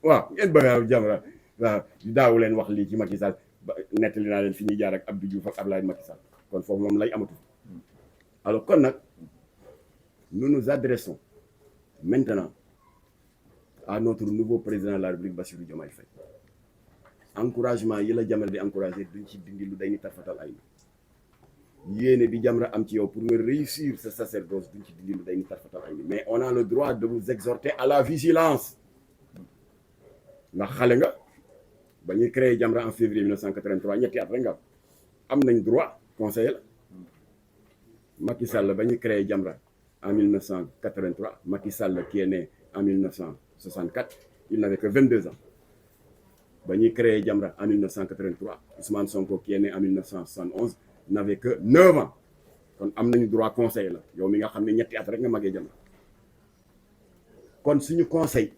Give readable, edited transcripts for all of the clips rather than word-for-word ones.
waaw ngeen bëgg a Jamra waaw daawu leen wax lii ci Macky Sall ba nettali naa leen fi ñuy jaar ak Abdou Diouf ak Abdoulaye Macky Sall kon foofu moom lay amatu alors kon nag nous nous adressons maintenant à notre nouveau président de la République Bassirou Diomaye Faye encouragement yi la Jamra di encouragé duñ ci dindi lu day ni tarfatal ay yéene bi Jamra am ci yow pour nga réussir ce sacerdoce duñ ci dindi lu day ni tarfatal ay mais on a le droit de vous exhorter à la vigilance ndax xale nga ba ñuy créé Jamra en février 1983 ñetti at rek nga am nañ droit conseiller la Macky Sall ba ñuy créé Jamra en 1983 Macky Sall qui est né en 1964 il n'avait que 22 ans ba ñuy créé Jamra en 1983 Ousmane Sonko qui est né en 1971 n'avait que 9 ans kon am nañu droit conseiller la yow mi nga xam ne ñetti at rek nga magee Jamra kon suñu conseil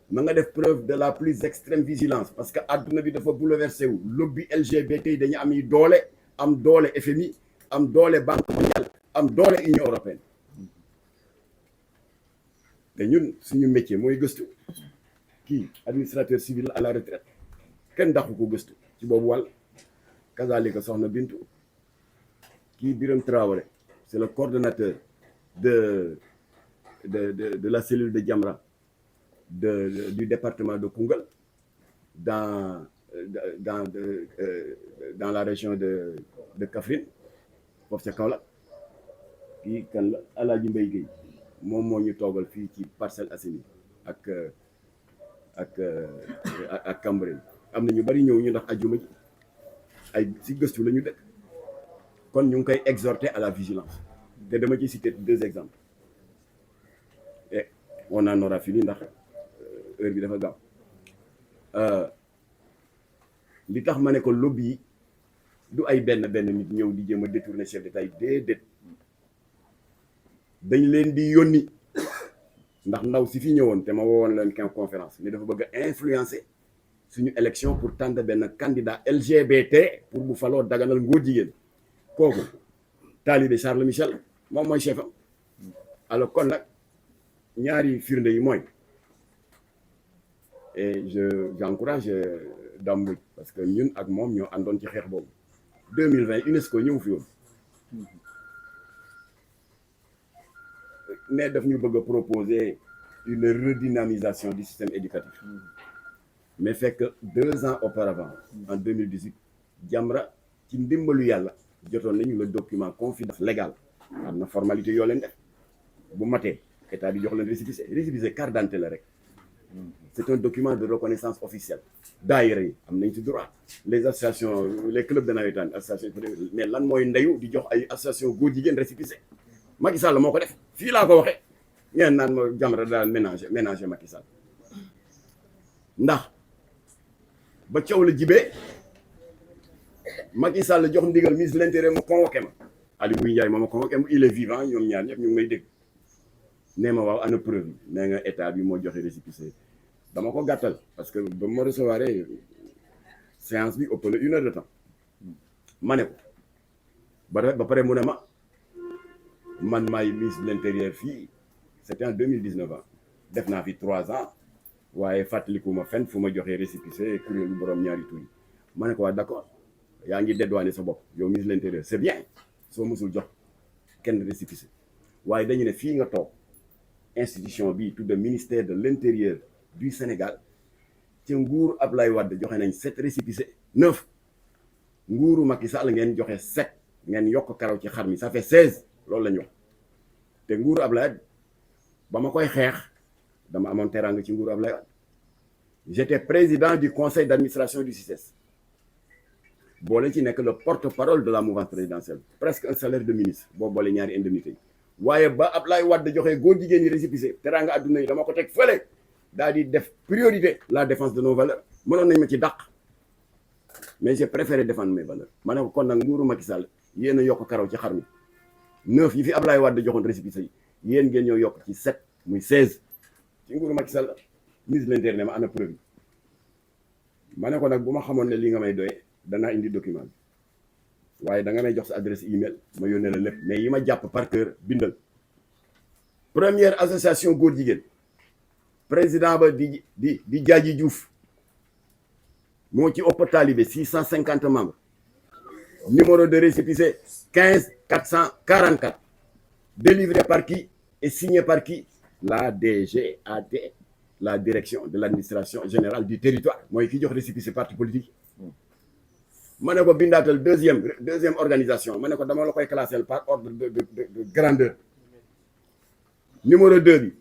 na nga def preuve de la plus extrême vigilance parce que adduna bi dafa bouleversé wu lobby LGBT yi dañu am yi doole am doole FMI am doole Banque mondiale am doole Union européenne te ñun suñu métier mooy gëstu kii administrateur civil à la retraite kenn daxu ko gëstu ci boobu wàll kazalika soxna Bintu kii Birame Traoré c'est le coordonnateur de la cellule de Jamra du département de Koungheul dans la région de Kaffrine foofu ca Kaolack kii kan la Alaaji Mbaye Guèye moom moo ñu toogal fii ci Parcelles Assainies ak Cambérène am na ñu bari ñëw ñu ndax ajjuma ji ay si gëstu la ñu dëkk kon ñu ngi koy exhorter à la vigilance te dama ci citer 2 exemples et on en aura fini ndax heure bi dafa gaaw li tax ma ne ko lobby yi du ay benn nit ñëw di jéem a détourner chef d'État yi déedéet dañ leen di yónni ndax ndaw si fi ñëwoon te ma woowoon leen conférence ni dafa bëgg a influencer suñu élection pour tànn benn candidat LGBT pour bu faloo daganal ngóor jigéen kooku taalibe Charles Michel moom mooy chef am alors kon nag ñaari firnde yi mooy et j'encourage Dame Mbodj parce que ñun ak moom ñoo àndoon ci xeex boobu 2020 UNESCO ñëw fi woon mais daf ñu bëgg a proposer une redynamisation du système éducatif mais fekk 2 ans auparavant en 2018 Jamra ci ndimbalu yàlla jotoon nañu le document confidence légal am na formalité yoo leen def bu matee état bi jox leen récépissé carte d'identité la rek c'est un document de reconnaissance officielle daayira yi am nañ ci droit les associations les clubs de navétane association mais lan mooy ndeyu di jox ay association góor jigéen récépissé Macky Sall moo ko def fii laa ko waxee ngeen naan ma Jamra daal ménager Macky Sall ndax ba coow la jibee Macky Sall jox ndigal ministre de l'Intérieur ma convoqué ma Aly Ngouille Ndiaye ma convoqué ma il est vivant ñoom ñaar ñëpp ñu ngi may dégg nee ma waaw ana preuve yi nee nga état bi moo joxe récépissé dama ko gàttal parce que ba ma recevoir séance bi ëpp na 1 heure de temps ma ne ko ba pare mu ne ma man maay ministre de l'Intérieur fii c'était en 2019 ans def naa fi 3 ans waaye fàttaliku ma fenn fu ma joxee récépissé kuréelu borom ñaari tur yi ma ne ko waa d'accord yaa ngi dédouaner sa bopp yow ministre de l'Intérieur c'est bien soo mësul jox kenn récépissé waaye dañu ne fii nga toog institution bi tudd ministère de l'Intérieur du Sénégal ci nguuru Ablaye Wade joxe nañ 7 récépissés 9 nguuru Macky Sall ngeen joxe 7 ngeen yokk karaw ci xar mi ça fait 16 loolu la ñu wax te nguuru Ablaye ba ma koy xeex dama amoon teraanga ci nguuru Ablaye Wade j'étais président du conseil d'administration du CICES boole ci nekk le porte-parole de la mouvance présidentielle presque un salaire de ministre boo boole ñaari indemnité yi waaye ba Ablaye Wade joxe góor jigéen yi récépissé teraanga adduna yi dama ko teg fële daal di def priorité la défense de nos valeurs mënoon nañ ma ci dàq mais j'ai préféré défendre mes valeurs ma ne ko kon nag nguuru Macky Sall yéen a yokk karaw ci xar mi 9 yi fi Ablaye Wade joxoon récépissé yi yéen ngeen ñoo yokk ci 7 muy 16 ci nguuru Macky Sall ministre de l'Intérieur ne ma ana preuve ma ne ko nag bu ma xamoon ne li nga may doyee danaa indi document bi waaye da nga may jox sa adresse email ma yónnee la lépp mais yi ma jàpp par cœur bindal première association góor jigéen président ba di Diadji Diouf moo ci ëpp talibé 650 membres numéro de récépissé 15 444 délivré par qui et signé par qui? La DGAT, la direction de l'administration générale du territoire mooy ki jox récépissé parti politique. ma ne ko bindaatal deuxième organisation ma ne ko dama la koy classer par ordre de grandeur. numéro 2 bi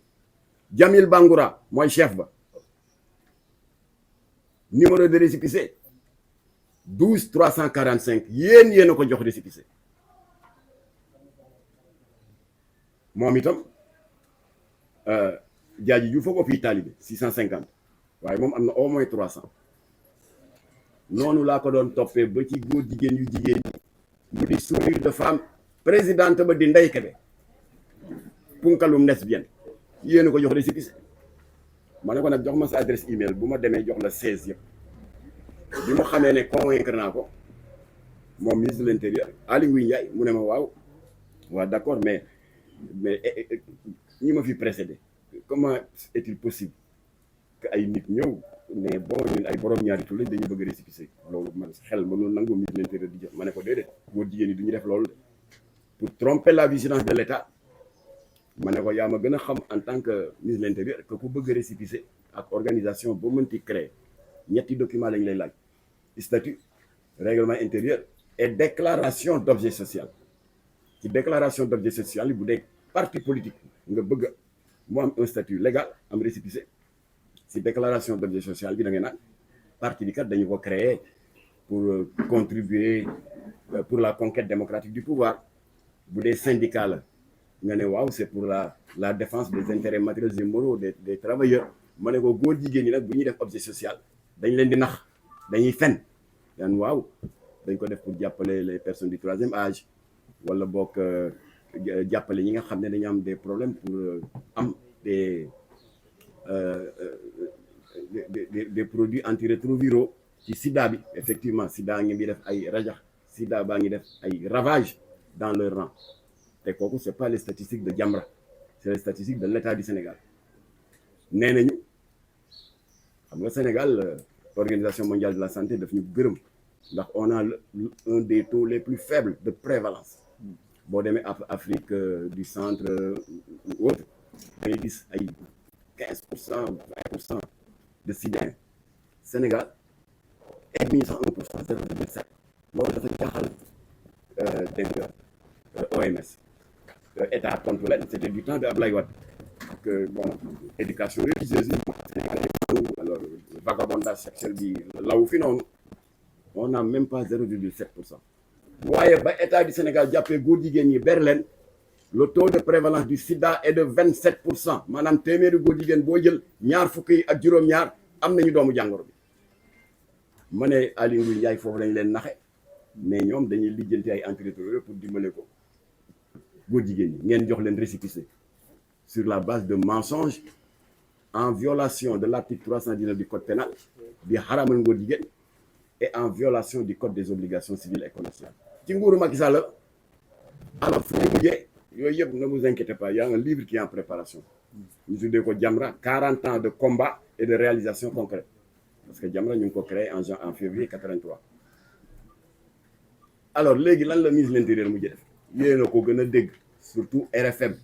Jamil Bangoura mooy chef ba numéro de récépissé 12 345 yéen a ko jox récépissé moom itam Diadji Diouf foofu fii talibé 650 waaye moom am na au moins 300 noonu laa ko doon toppee ba ci góor jigéen yu jigéen ñi mu di sourire de femme présidente ba di Ndeye Kébé punkalum lesbienne yéen a ko jox récépissé ma ne ko nag jox ma sa adresse email bu ma demee jox la 16 yëpp bi ma xamee ne convaincre naa ko moom ministre de l'intérieur Aly Ngouille Ndiaye mu ne ma waaw d'accord mais ñi ma fi précédé comment est-il possible que ay nit ñëw mais bon ñun ay borom ñaari tur lañ dañu bëgg récépissé loolu man xel mënul nangu ministre de l'intérieur di jox ma ne ko déedéet góor jigéen ñi du ñu def loolu pour tromper la vigilance de l'État. ma ne ko yaa ma gën a xam en tant que ministre de l'intérieur que ku bëgg récépissé ak organisation boo mënti créer ñetti document lañ lay laaj statut règlement intérieur et déclaration d'objet social. ci déclaration d'objet social yi bu dee parti politique nga bëgg mu am un statut légal am récépissé ci déclaration d'objet social bi da ngay naan parti bi kat dañu ko créer pour contribuer pour la conquête démocratique du pouvoir. bu dee syndicat la nga ne waaw c'est pour la défense des intérêts matériels et moraux des travailleurs. ma ne ko góor jigéen ñi nag bu ñuy def objet social dañ leen di nax dañuy fen yan waaw dañ ko def pour jàppale les personnes du troisième âge wala boog jàppale ñi nga xam ne dañu am des problèmes pour am des produits antirétroviraux ci sida bi. effectivement sida ngi def ay rajax sida baa ngi def ay ravages dans leur rang te kooku c'est pas les statistiques de Jamra, c'est les statistiques de l'État du Sénégal. nee nañu xam nga Sénégal organisation mondiale de la santé daf ñu gërëm ndax on a un des taux les plus faibles de prévalence. boo demee Afrique du centre ou autre da ngay gis ay 15% 20% de sida. Sénégal egguñu sax 1%, 0,7. loolu dafa jaaxal dégg nga OMS. État tontu leen c'était du temps de Ablaye Wade que bon éducation religieuse yi alors vagabondage sexuel bi law fi noonu on n'a même pas 0,7%. waaye ba état du Sénégal jàppee góor jigéen ñi ber leen le taux de prévalence du sida est de 27%. maanaam téeméeri góor jigéen boo jël ñaar fukk yi ak juróom-ñaar am nañu doomu jàngoro bi. ma ne Aly Ngouille Ndiaye foofu lañ leen naxe mais ñoom dañuy lijjanti ay antirétroviraux pour dimbale ko góor jigéen ñi ngeen jox leen récépissé sur la base de mensonges en violation de l'article 319 du code pénal bi xaraamal góor jigéen et en violation du code des obligations civiles et commerciales. ci nguuru Macky Sall alors fu ñu mujjee yooyu yëpp ne vous inquiétez pas, il y a un livre qui est en préparation ñu tuddee ko Jamra 40 ans de combat et de réalisation concrète parce que Jamra ñu ngi ko créé en février 83. alors léegi lan la ministre de l'intérieur mujjee def yéen a ko gën a dégg surtout RFM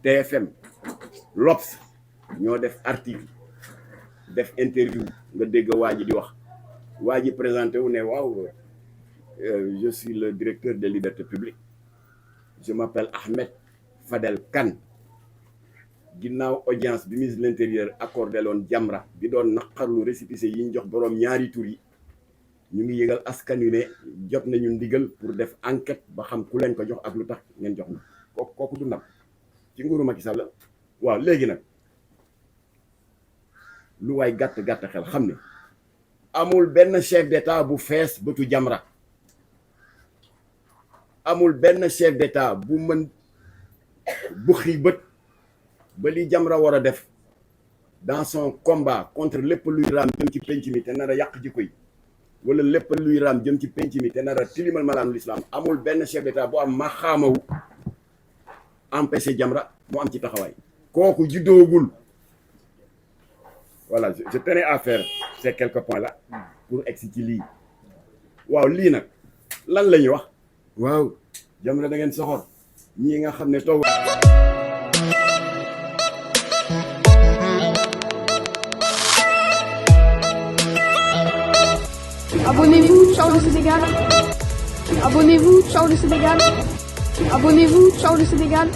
TFM l'Obs ñoo def article def interview nga dégg waa ji di wax waa ji présenté wu ne waaw je suis le directeur des libertés publiques, je m'appelle Ahmed Fadel Kane. ginnaaw audience bi ministre de l'intérieur accordé loon Jamra bi doon naqarlu récépissé yi ñu jox boroom ñaari tur yi ñu ngi yëgal askan wi ne jot nañu ndigal pour def enquête ba xam ku leen ko jox ak lu tax ngeen jox na kooku du ndam ci nguuru Macky Sall. waaw léegi nag lu waay gàtt xel xam ne amul benn chef d'état bu fees bëtu Jamra, amul benn chef d'état bu mën bu xii bët ba li Jamra war a def dans son combat contre lépp luy raam jëm ci penc mi te nar a yàq jikko yi wala lépp luy raam jëm ci penc mi te nar a tilimal malaanu l'islam. amul benn chef d'état bu am maxaamawu empêcher Jamra mu am ci taxawaay. kooku juddoogul voilà je tenais à faire ces quelques points là pour egsi ci lii waaw lii nag lan la ñuy wax waaw Jamra da ngeen soxor ñii nga xam ne toog Abonnez-vous, ciao le Sénégal. Abonnez-vous, ciao le Sénégal. Abonnez-vous, ciao le Sénégal.